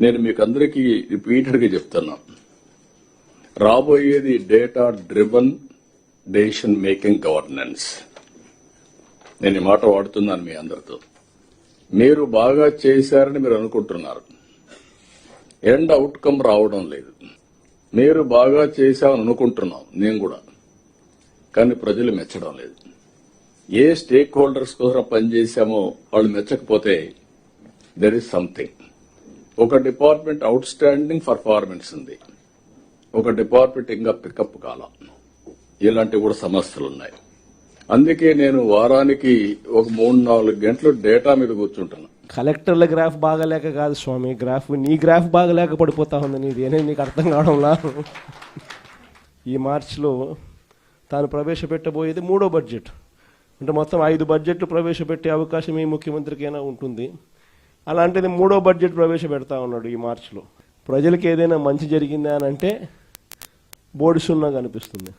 నేను మీకు అందరికీ రిపీటెడ్గా చెప్తున్నా, రాబోయేది data driven decision making governance. నేను ఈ మాట వాడుతున్నాను మీ అందరితో. మీరు బాగా చేశారని మీరు అనుకుంటున్నారు, ఎండ్ అవుట్కమ్ రావడం లేదు. మీరు బాగా చేశామని అనుకుంటున్నాం, నేను కూడా, కానీ ప్రజలు మెచ్చడం లేదు. ఏ స్టేక్ హోల్డర్స్ కోసం పనిచేశామో వాళ్ళు మెచ్చకపోతే దెర్ ఇస్ సంథింగ్. ఒక డిపార్ట్మెంట్ అవుట్ స్టాండింగ్ పర్ఫార్మెన్స్ ఉంది, ఒక డిపార్ట్మెంట్ ఇంకా పికప్ కాల. ఇలాంటివి కూడా సమస్యలు ఉన్నాయి. అందుకే నేను వారానికి ఒక 3-4 గంటలు డేటా మీద కూర్చుంటున్నా. కలెక్టర్ల గ్రాఫ్ బాగాలేక కాదు స్వామి, నీ గ్రాఫ్ బాగాలేక పడిపోతా ఉంది. నీది అనేది నీకు అర్థం కావడంలా. ఈ మార్చిలో తాను ప్రవేశపెట్టబోయేది 3వ బడ్జెట్. అంటే మొత్తం 5 బడ్జెట్లు ప్రవేశపెట్టే అవకాశం ఈ ముఖ్యమంత్రికైనా ఉంటుంది. అలాంటిది 3వ బడ్జెట్ ప్రవేశపెడతా ఉన్నాడు ఈ మార్చిలో. ప్రజలకు ఏదైనా మంచి జరిగిందా అని అంటే బోర్డు సున్నా కనిపిస్తుంది.